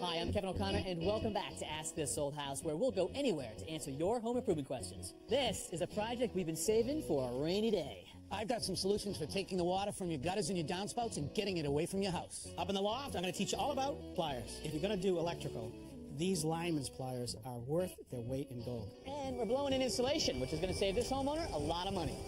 Hi, I'm Kevin O'Connor, and welcome back to Ask This Old House, where we'll go anywhere to answer your home improvement questions. This is a project we've been saving for a rainy day. I've got some solutions for taking the water from your gutters and your downspouts and getting it away from your house. Up in the loft, I'm going to teach you all about pliers. If you're going to do electrical, these lineman's pliers are worth their weight in gold. And we're blowing in insulation, which is going to save this homeowner a lot of money.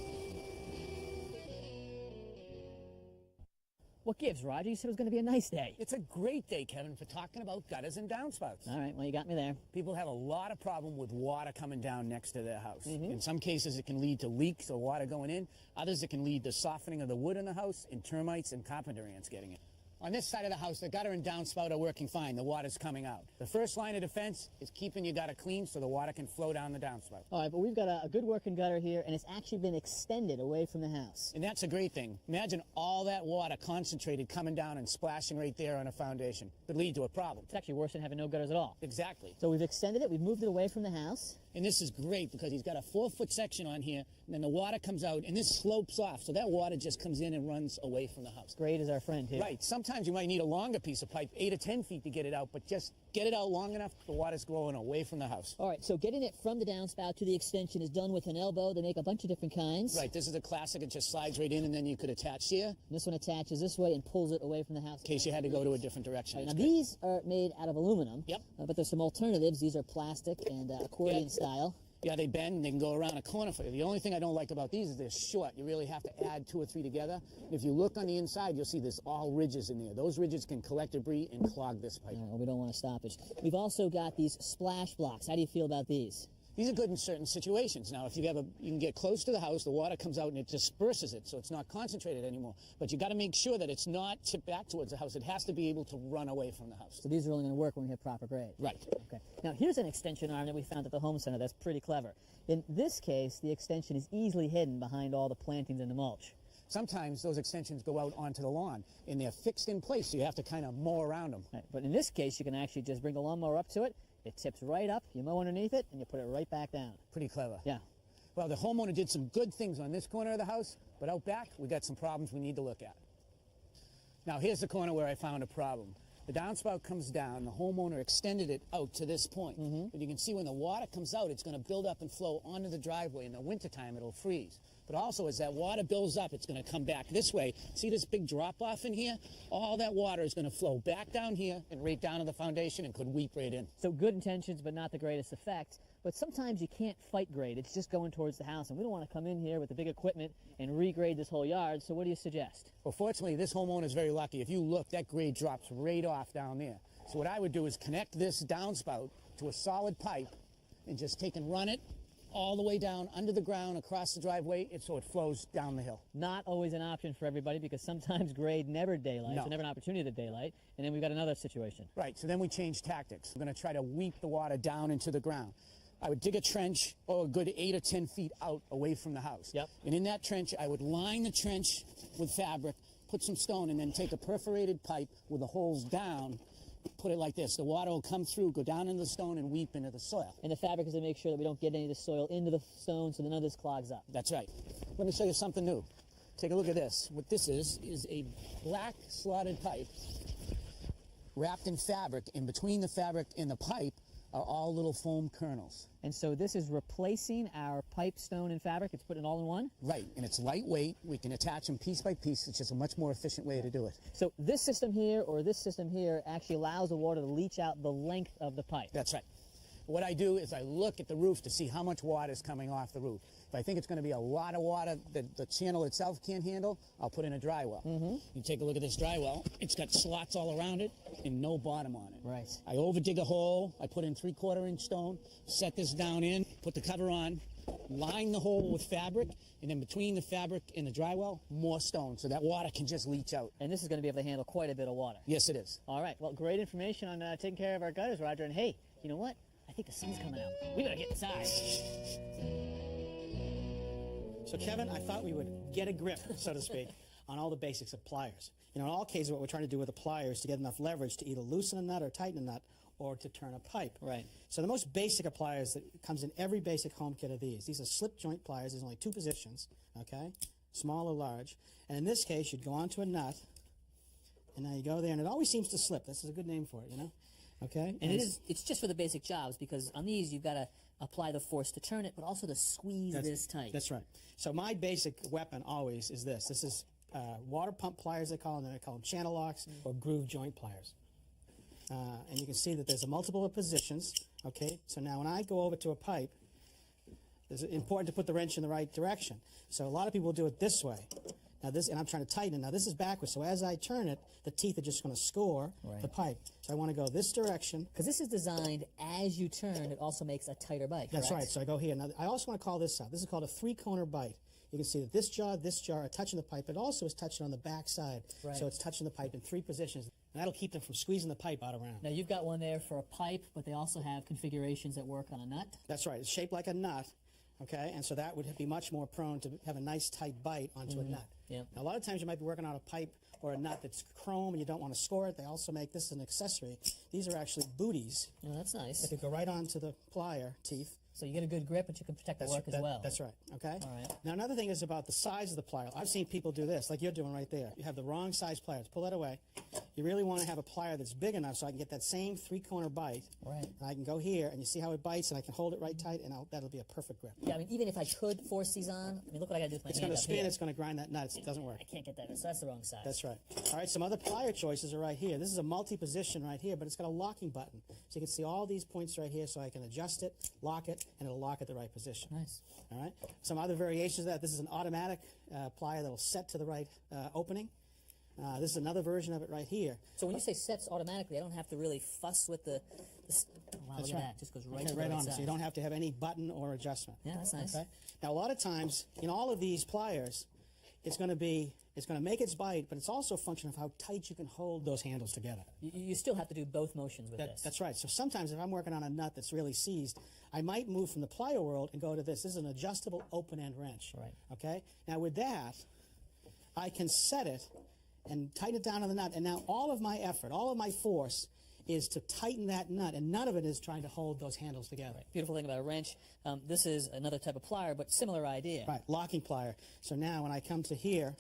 What gives, Roger? You said it was going to be a nice day. It's a great day, Kevin, for talking about gutters and downspouts. All right, well, you got me there. People have a lot of problem with water coming down next to their house. In some cases, it can lead to leaks or water going in. Others, it can lead to softening of the wood in the house and termites and carpenter ants getting in. On this side of the house, the gutter and downspout are working fine. The water's coming out. The first line of defense is keeping your gutter clean so the water can flow down the downspout. All right, but we've got a good working gutter here, and it's actually been extended away from the house. And that's a great thing. Imagine all that water concentrated coming down and splashing right there on a foundation. Could lead to a problem. It's actually worse than having no gutters at all. Exactly. So we've extended it, we've moved it away from the house. And this is great because he's got a 4-foot section on here, and then the water comes out, and this slopes off, so that water just comes in and runs away from the house. Grade is our friend here. Right. Sometimes you might need a longer piece of pipe, 8 or 10 feet to get it out, but just get it out long enough, the water's flowing away from the house. All right, so getting it from the downspout to the extension is done with an elbow. They make a bunch of different kinds. Right. This is a classic. It just slides right in, and then you could attach here. This one attaches this way and pulls it away from the house. In case you had to go to a different direction. Right, now, these are made out of aluminum. Yep. But there's some alternatives. These are plastic and accordion style. Yeah, they bend and they can go around a corner for you. The only thing I don't like about these is they're short. You really have to add 2 or 3 together. And if you look on the inside, you'll see there's all ridges in there. Those ridges can collect debris and clog this pipe. All right, well, we don't want to stoppage. We've also got these splash blocks. How do you feel about these? These are good in certain situations. Now, if you can get close to the house, the water comes out and it disperses it, so it's not concentrated anymore. But you got to make sure that it's not tipped back towards the house. It has to be able to run away from the house. So these are only going to work when we hit proper grade. Right. Okay. Now, here's an extension arm that we found at the home center that's pretty clever. In this case, the extension is easily hidden behind all the plantings and the mulch. Sometimes those extensions go out onto the lawn, and they're fixed in place, so you have to kind of mow around them. Right. But in this case, you can actually just bring the lawnmower up to it. It tips right up, you mow underneath it, and you put it right back down. Pretty clever. Yeah. Well, the homeowner did some good things on this corner of the house, but out back, we got some problems we need to look at. Now, here's the corner where I found a problem. The downspout comes down, the homeowner extended it out to this point. But you can see when the water comes out, it's going to build up and flow onto the driveway. In the wintertime, it'll freeze. But also, as that water builds up, it's going to come back this way. See this big drop-off in here? All that water is going to flow back down here and right down to the foundation and could weep right in. So good intentions, but not the greatest effect. But sometimes you can't fight grade. It's just going towards the house, and we don't want to come in here with the big equipment and regrade this whole yard. So what do you suggest? Well, fortunately, this homeowner is very lucky. If you look, that grade drops right off down there. So what I would do is connect this downspout to a solid pipe and just take and run it all the way down under the ground across the driveway so it flows down the hill. Not always an option for everybody because sometimes grade never daylights, No. so never an opportunity to daylight, and then we've got another situation. Right, so then we change tactics. We're going to try to weep the water down into the ground. I would dig a trench, a good 8 or 10 feet out away from the house. Yep. And in that trench, I would line the trench with fabric, put some stone, and then take a perforated pipe with the holes down, put it like this. The water will come through, go down into the stone, and weep into the soil. And the fabric is to make sure that we don't get any of the soil into the stone so none of this clogs up. That's right. Let me show you something new. Take a look at this. What this is a black slotted pipe wrapped in fabric. In between the fabric and the pipe are all little foam kernels. And so this is replacing our pipe, stone, and fabric. It's putting it all in one? Right, and it's lightweight. We can attach them piece by piece. It's just a much more efficient way to do it. So this system here or this system here actually allows the water to leach out the length of the pipe. That's right. What I do is I look at the roof to see how much water is coming off the roof. If I think it's going to be a lot of water that the channel itself can't handle, I'll put in a dry well. You take a look at this dry well. It's got slots all around it and no bottom on it. Right. I overdig a hole. I put in 3/4 inch stone, set this down in, put the cover on, line the hole with fabric, and then between the fabric and the dry well, more stone so that water can just leach out. And this is going to be able to handle quite a bit of water. Yes, it is. All right. Well, great information on taking care of our gutters, Roger. And hey, you know what? I think the sun's coming out. We better get inside. So, Kevin, I thought we would get a grip, so to speak, on all the basics of pliers. You know, in all cases, what we're trying to do with the pliers is to get enough leverage to either loosen a nut or tighten a nut or to turn a pipe. Right. So the most basic of pliers that comes in every basic home kit of these. These are slip joint pliers. There's only 2 positions, okay, small or large. And in this case, you'd go onto a nut, and now you go there, and it always seems to slip. This is a good name for it, you know. Okay? And it's just for the basic jobs, because on these you've got to apply the force to turn it, but also to squeeze this tight. That's right. So my basic weapon always is this. This is water pump pliers, they call them. They call them channel locks or groove joint pliers. And you can see that there's a multiple of positions. Okay? So now when I go over to a pipe, it's important to put the wrench in the right direction. So a lot of people do it this way. Now this, and I'm trying to tighten it. Now this is backwards, so as I turn it, the teeth are just going to score the pipe. So I want to go this direction. Because this is designed, as you turn, it also makes a tighter bite, That's correct? right. So I go here. Now I also want to call this out. This is called a three-corner bite. You can see that this jaw are touching the pipe. It also is touching on the back side. Right. So it's touching the pipe in three positions. And that'll keep them from squeezing the pipe out around. Now you've got one there for a pipe, but they also have configurations that work on a nut. That's right. It's shaped like a nut. Okay, and so that would be much more prone to have a nice tight bite onto a nut. Yeah. Now, a lot of times you might be working on a pipe or a nut that's chrome and you don't want to score it. They also make this as an accessory. These are actually booties Oh, that's nice. that could go right onto the plier teeth. So you get a good grip, but you can protect the work as well. That's right, okay? All right. Now, another thing is about the size of the plier. I've seen people do this, like you're doing right there. You have the wrong size pliers. Pull that away. You really want to have a plier that's big enough so I can get that same three-corner bite. Right. And I can go here, and you see how it bites, and I can hold it right tight, and that'll be a perfect grip. Yeah, I mean, even if I could force these on, I mean, look what I got to do with my It's hand going to up spin, here. it's going to grind that nut. It doesn't work. I can't get that, so that's the wrong size. That's right. All right, some other plier choices are right here. This is a multi-position right here, but it's got a locking button. So you can see all these points right here, so I can adjust it, lock it, and it'll lock at the right position. Nice. All right. Some other variations of that. This is an automatic plier that'll set to the right opening. This is another version of it right here. So when you say sets automatically, I don't have to really fuss with the wow, That's look right. at that. Just goes right Okay, to the right right on. size. So you don't have to have any button or adjustment. Yeah, that's nice. Okay. Now, a lot of times in all of these pliers, it's going to make its bite, but it's also a function of how tight you can hold those handles together. You still have to do both motions with this. That's right. So sometimes if I'm working on a nut that's really seized, I might move from the plier world and go to this. This is an adjustable open-end wrench. Right. Okay? Now with that, I can set it and tighten it down on the nut, and now all of my effort, all of my force is to tighten that nut, and none of it is trying to hold those handles together. Beautiful thing about a wrench, this is another type of plier, but similar idea. Right, locking plier. So now when I come to here,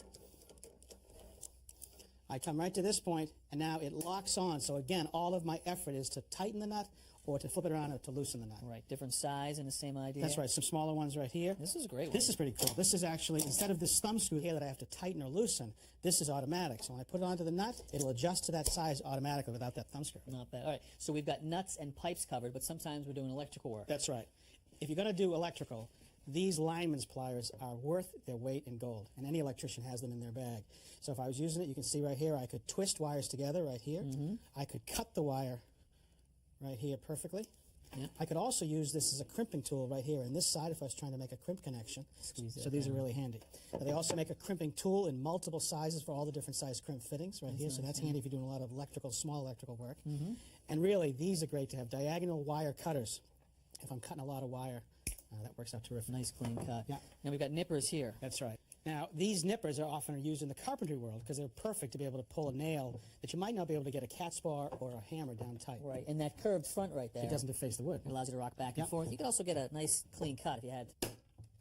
I come right to this point, and now it locks on. So again, all of my effort is to tighten the nut or to flip it around or to loosen the nut. Right, different size and the same idea. That's right, some smaller ones right here. This is a great one. This is pretty cool. This is actually, instead of this thumb screw here that I have to tighten or loosen, this is automatic. So when I put it onto the nut, it'll adjust to that size automatically without that thumb screw. Not bad. All right, so we've got nuts and pipes covered, but sometimes we're doing electrical work. That's right. If you're going to do electrical, these lineman's pliers are worth their weight in gold, and any electrician has them in their bag. So if I was using it, you can see right here, I could twist wires together right here. I could cut the wire right here perfectly. Yeah. I could also use this as a crimping tool right here. And this side, if I was trying to make a crimp connection, so these are really handy. Now, they also make a crimping tool in multiple sizes for all the different size crimp fittings right here. So that's handy if you're doing a lot of small electrical work. And really, these are great to have diagonal wire cutters. If I'm cutting a lot of wire, that works out terrific. Nice clean cut. Yeah. And we've got nippers here. That's right. Now, these nippers are often used in the carpentry world because they're perfect to be able to pull a nail that you might not be able to get a cat's paw or a hammer down tight. Right, and that curved front right there. It doesn't deface the wood. It allows you to rock back and Yeah. forth. You could also get a nice clean cut if you had.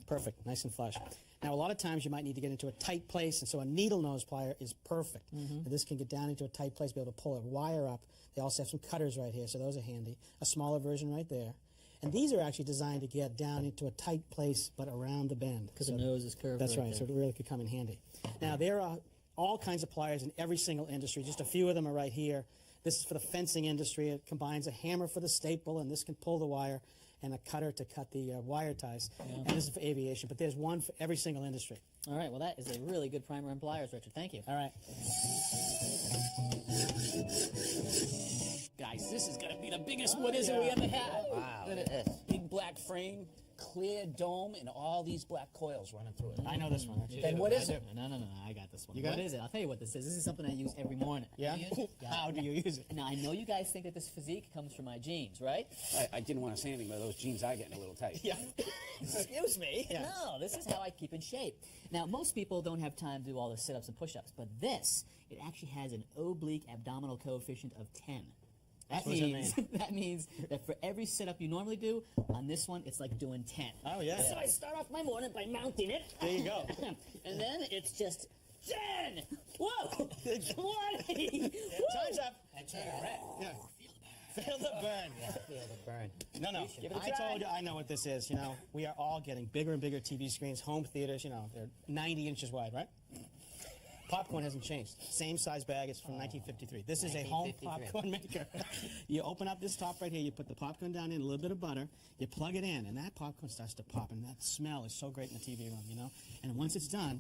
Perfect, nice and flush. Now, a lot of times you might need to get into a tight place, and so a needle nose plier is perfect. And this can get down into a tight place, be able to pull a wire up. They also have some cutters right here, so those are handy. A smaller version right there. And these are actually designed to get down into a tight place, but around the bend. Because the nose is curved. That's right, there. so it really could come in handy. Now, there are all kinds of pliers in every single industry. Just a few of them are right here. This is for the fencing industry. It combines a hammer for the staple, and this can pull the wire, and a cutter to cut the wire ties. And this is for aviation, but there's one for every single industry. All right, well, that is a really good primer and pliers, Richard. Thank you. All right. Guys, this is going to be the biggest wood is we ever had. Wow, Look at it. Big black frame, clear dome, and all these black coils running through it. I know this one. And what is it? No, I got this one. You got What it? is it? I'll tell you what this is. This is something I use every morning. Yeah? How do you use it? Now, I know you guys think that this physique comes from my genes, right? I didn't want to say anything, but those jeans are getting a little tight. Yeah. Excuse me. Yeah. No, this is how I keep in shape. Now, most people don't have time to do all the sit-ups and push-ups, but this, it actually has an oblique abdominal coefficient of 10. That What does that means, that means that for every sit-up you normally do, on this one, it's like doing 10. Oh, yeah. So I start off my morning by mounting it. There you go. And then it's just 10. Whoa. 20. Woo. Time's up. And turn it red. Yeah. Feel the burn. Yeah, feel the burn. No, no. I told you I know what this is. You know, we are all getting bigger and bigger TV screens, home theaters. You know, they're 90 inches wide, right? Popcorn hasn't changed. Same size bag. It's from 1953. This is a home popcorn maker. You open up this top right here. You put the popcorn down in, a little bit of butter. You plug it in, and that popcorn starts to pop, and that smell is so great in the TV room, you know? And once it's done,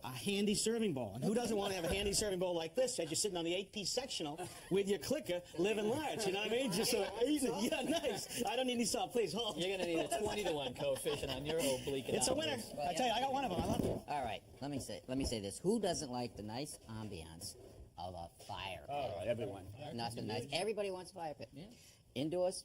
a handy serving bowl. And who doesn't want to have a handy serving bowl like this as you're sitting on the 8-piece sectional with your clicker living large, you know what I mean? Just so easy. Yeah, nice. I don't need any salt. Please, hold. You're going to need a 20-to-1 coefficient on your oblique. It's a winner. I tell you, I got one of them. I love it. All right, let me say this. Who doesn't like the nice ambiance of a fire pit? Oh, everyone. Not so nice. Everybody wants a fire pit. Yeah. Indoors,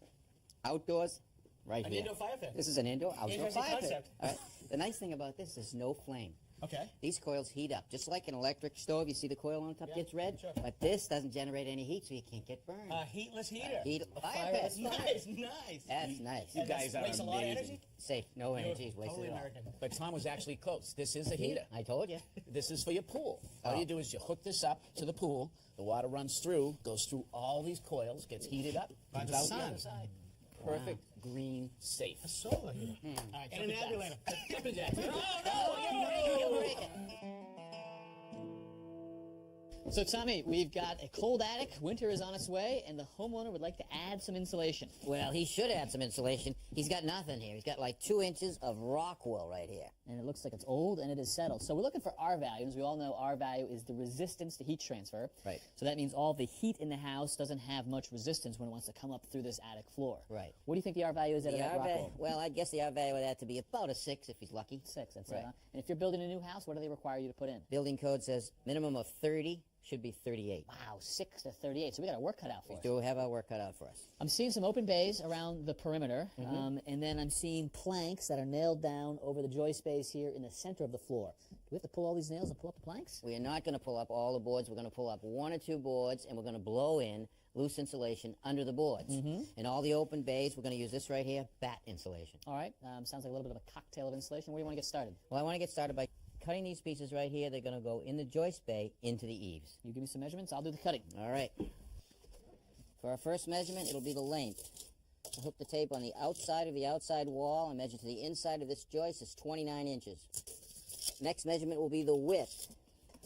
outdoors, right here. An indoor fire pit. This is an outdoor Interesting fire pit. concept. All right. The nice thing about this is no flame. Okay. These coils heat up, just like an electric stove. You see the coil on top gets red, sure. but this doesn't generate any heat, so you can't get burned. Heatless heater. Fire pit. Nice, nice. That's nice. You guys are Wastes a lot of amazing. energy? Safe, no energy is wasted Totally at all. American. But Tom was actually close. This is a heater. I told you. This is for your pool. All you do is you hook this up to the pool. The water runs through, goes through all these coils, gets heated up, comes the out the sun. other side. Perfect, green, safe. Solar heater. All right, And an ambulator. Jumping jacks. So, Tommy, we've got a cold attic. Winter is on its way, and the homeowner would like to add some insulation. Well, he should add some insulation. He's got nothing here. He's got like 2 inches of rock wool right here. And it looks like it's old and it is settled. So we're looking for R value. As we all know, R value is the resistance to heat transfer. Right. So that means all the heat in the house doesn't have much resistance when it wants to come up through this attic floor. Right. What do you think the R value is out of The that R rock value, wool? well, I guess the R value of that to be about a 6 if he's lucky. 6, that's Right. it. Huh? And if you're building a new house, what do they require you to put in? Building code says minimum of 30, should be 38. Wow, 6 to 38. So we got our work cut out for us. Do have our work cut out for us. I'm seeing some open bays around the perimeter, and then I'm seeing planks that are nailed down over the joist space here in the center of the floor. Do we have to pull all these nails and pull up the planks? We are not going to pull up all the boards. We're going to pull up 1 or 2 boards, and we're going to blow in loose insulation under the boards. And all the open bays, we're going to use this right here, bat insulation. All right. Sounds like a little bit of a cocktail of insulation. Where do you want to get started? Well, I want to get started by cutting these pieces right here. They're going to go in the joist bay into the eaves. You give me some measurements, I'll do the cutting. All right. For our first measurement, it'll be the length. I hook the tape on the outside of the outside wall and measure to the inside of this joist is 29 inches. Next measurement will be the width.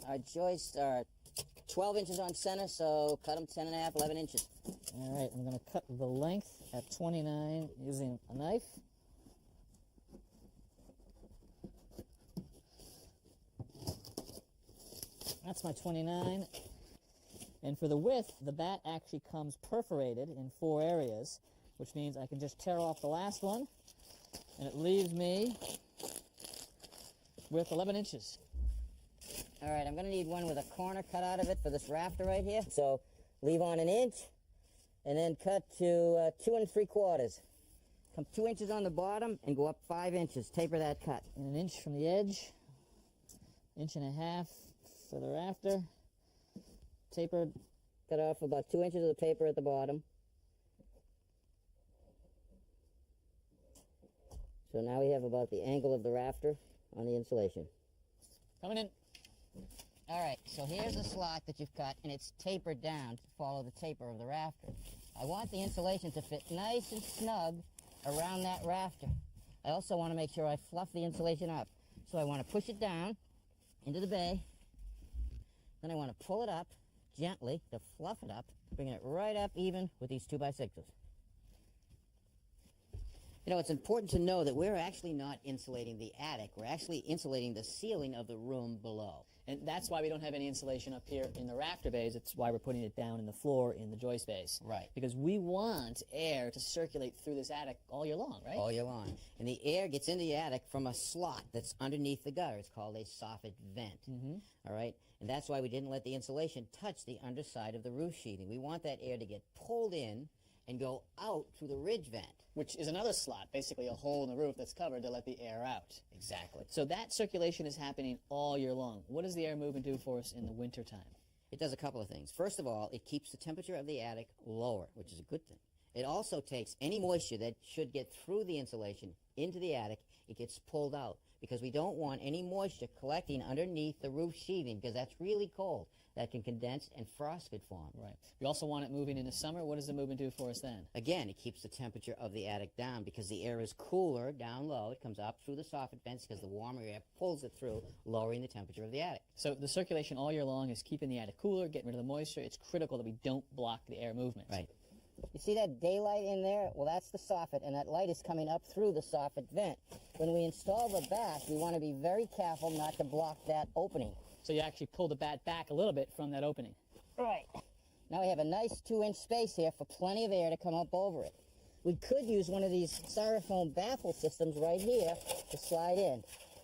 Our joists are 12 inches on center, so cut them 10 and a half, 11 inches. All right, I'm going to cut the length at 29 using a knife. That's my 29. And for the width, the bat actually comes perforated in 4 areas, which means I can just tear off the last one, and it leaves me with 11 inches. All right, I'm going to need one with a corner cut out of it for this rafter right here. So leave on 1 inch, and then cut to 2 3/4. Come 2 inches on the bottom and go up 5 inches. Taper that cut. And 1 inch from the edge, 1.5 inches for the rafter. Tapered. Cut off about 2 inches of the paper at the bottom. So now we have about the angle of the rafter on the insulation. Coming in. All right, so here's a slot that you've cut, and it's tapered down to follow the taper of the rafter. I want the insulation to fit nice and snug around that rafter. I also want to make sure I fluff the insulation up. So I want to push it down into the bay. Then I want to pull it up gently to fluff it up, bringing it right up even with these 2x6s. You know, it's important to know that we're actually not insulating the attic. We're actually insulating the ceiling of the room below. And that's why we don't have any insulation up here in the rafter bays. It's why we're putting it down in the floor in the joist bays. Right. Because we want air to circulate through this attic all year long, right? All year long. And the air gets into the attic from a slot that's underneath the gutter. It's called a soffit vent. All right? And that's why we didn't let the insulation touch the underside of the roof sheathing. We want that air to get pulled in and go out through the ridge vent. Which is another slot, basically a hole in the roof that's covered to let the air out. Exactly. So that circulation is happening all year long. What does the air movement do for us in the wintertime? It does a couple of things. First of all, it keeps the temperature of the attic lower, which is a good thing. It also takes any moisture that should get through the insulation into the attic, it gets pulled out, because we don't want any moisture collecting underneath the roof sheathing, because that's really cold. That can condense and frost could form. Right. We also want it moving in the summer. What does the movement do for us then? Again, it keeps the temperature of the attic down because the air is cooler down low. It comes up through the soffit vents because the warmer air pulls it through, lowering the temperature of the attic. So the circulation all year long is keeping the attic cooler, getting rid of the moisture. It's critical that we don't block the air movement. Right. You see that daylight in there? Well, that's the soffit, and that light is coming up through the soffit vent. When we install the bath, we want to be very careful not to block that opening. So you actually pull the bat back a little bit from that opening. Right. Now we have a nice 2-inch space here for plenty of air to come up over it. We could use one of these styrofoam baffle systems right here to slide in.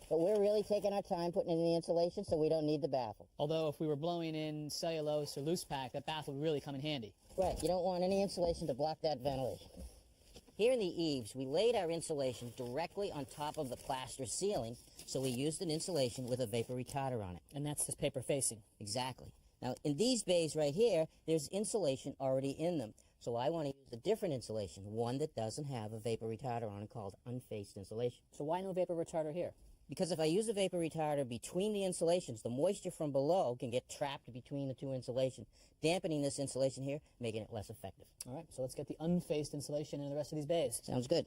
But we're really taking our time putting in the insulation, so we don't need the baffle. Although if we were blowing in cellulose or loose pack, that bath would really come in handy. Right. You don't want any insulation to block that ventilation. Here in the eaves, we laid our insulation directly on top of the plaster ceiling, so we used an insulation with a vapor retarder on it. And that's this paper facing. Exactly. Now, in these bays right here, there's insulation already in them. So I want to use a different insulation, one that doesn't have a vapor retarder on it, called unfaced insulation. So why no vapor retarder here? Because if I use a vapor retarder between the insulations, the moisture from below can get trapped between the two insulations, dampening this insulation here, making it less effective. All right, so let's get the unfaced insulation in the rest of these bays. Sounds good.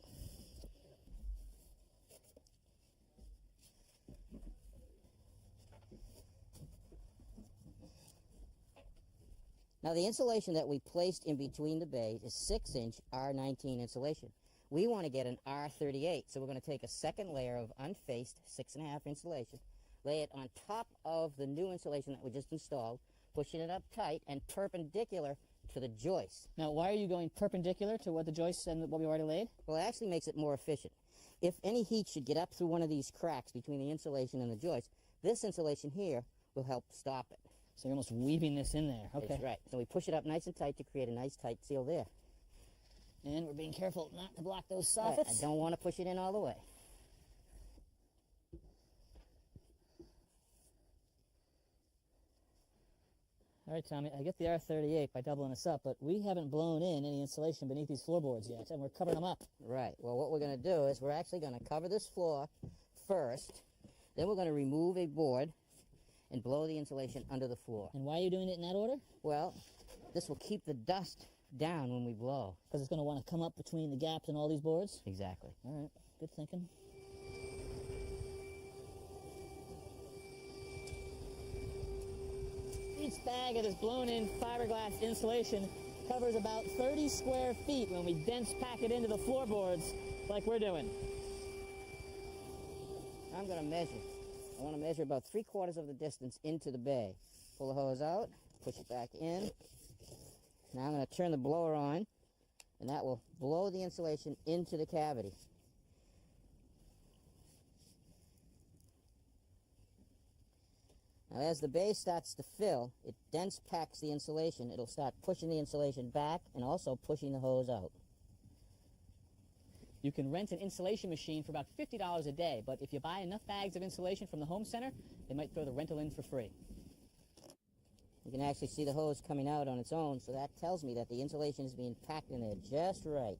Now, the insulation that we placed in between the bays is 6-inch R19 insulation. We want to get an R38, so we're going to take a second layer of unfaced 6.5 insulation, lay it on top of the new insulation that we just installed, pushing it up tight and perpendicular to the joist. Now, why are you going perpendicular to what the joists and what we already laid? Well, it actually makes it more efficient. If any heat should get up through one of these cracks between the insulation and the joist, this insulation here will help stop it. So you're almost weaving this in there. Okay. That's right. So we push it up nice and tight to create a nice tight seal there. And we're being careful not to block those Right. soffits. I don't want to push it in all the way. All right, Tommy, I get the R38 by doubling this up, but we haven't blown in any insulation beneath these floorboards yet, and we're covering them up. Right. Well, what we're going to do is we're actually going to cover this floor first. Then we're going to remove a board and blow the insulation under the floor. And why are you doing it in that order? Well, this will keep the dust down when we blow. Because it's going to want to come up between the gaps in all these boards? Exactly. All right, good thinking. Each bag of this blown-in fiberglass insulation covers about 30 square feet when we dense pack it into the floorboards like we're doing. I'm going to measure. I want to measure about 3/4 of the distance into the bay. Pull the hose out, push it back in. Now I'm going to turn the blower on, and that will blow the insulation into the cavity. Now as the bay starts to fill, it dense packs the insulation. It'll start pushing the insulation back and also pushing the hose out. You can rent an insulation machine for about $50 a day, but if you buy enough bags of insulation from the home center, they might throw the rental in for free. You can actually see the hose coming out on its own, so that tells me that the insulation is being packed in there just right.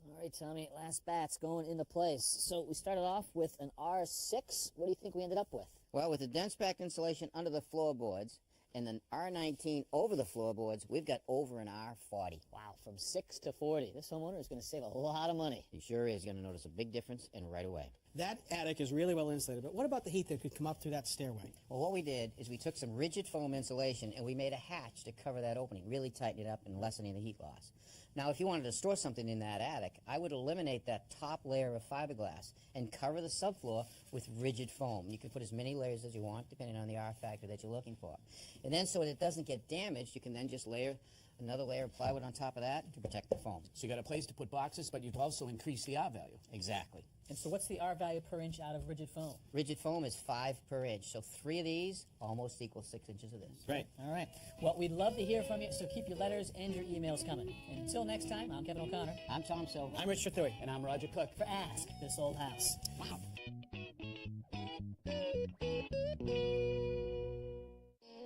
All right, Tommy, last bat's going into place. So we started off with an R6. What do you think we ended up with? Well, with the dense packed insulation under the floorboards and then R19 over the floorboards, we've got over an R40. Wow, from 6 to 40. This homeowner is going to save a lot of money. He sure is going to notice a big difference, and right away. That attic is really well insulated, but what about the heat that could come up through that stairway? Well, what we did is we took some rigid foam insulation and we made a hatch to cover that opening, really tighten it up and lessening the heat loss. Now, if you wanted to store something in that attic, I would eliminate that top layer of fiberglass and cover the subfloor with rigid foam. You can put as many layers as you want, depending on the R factor that you're looking for. And then so that it doesn't get damaged, you can then just layer another layer of plywood on top of that to protect the foam. So you got a place to put boxes, but you've also increased the R value. Exactly. And so what's the R value per inch out of rigid foam? Rigid foam is 5 per inch, so 3 of these almost equals 6 inches of this. Right. All right. Well, we'd love to hear from you, so keep your letters and your emails coming. And until next time, I'm Kevin O'Connor. I'm Tom Silver. I'm Rich Trethewey. And I'm Roger Cook. For Ask This Old House. Wow.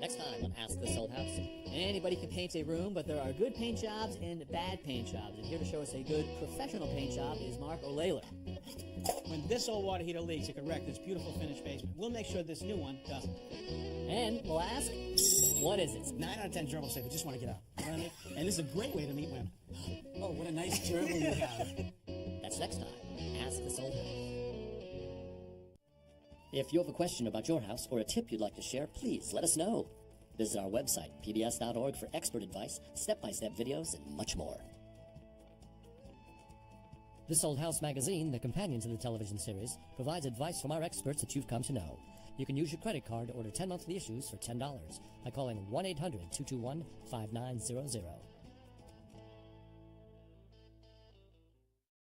Next time on Ask This Old House. Anybody can paint a room, but there are good paint jobs and bad paint jobs. And here to show us a good professional paint job is Mark O'Layler. When this old water heater leaks, it can wreck this beautiful finished basement. We'll make sure this new one doesn't. And we'll ask, what is it? 9 out of 10 gerbil say they just want to get out. You know what I mean? And this is a great way to meet women. Oh, what a nice gerbil you have. That's next time. Ask This Old House. If you have a question about your house or a tip you'd like to share, please let us know. Visit our website, pbs.org, for expert advice, step-by-step videos, and much more. This Old House magazine, the companion to the television series, provides advice from our experts that you've come to know. You can use your credit card to order 10 monthly issues for $10 by calling 1-800-221-5900.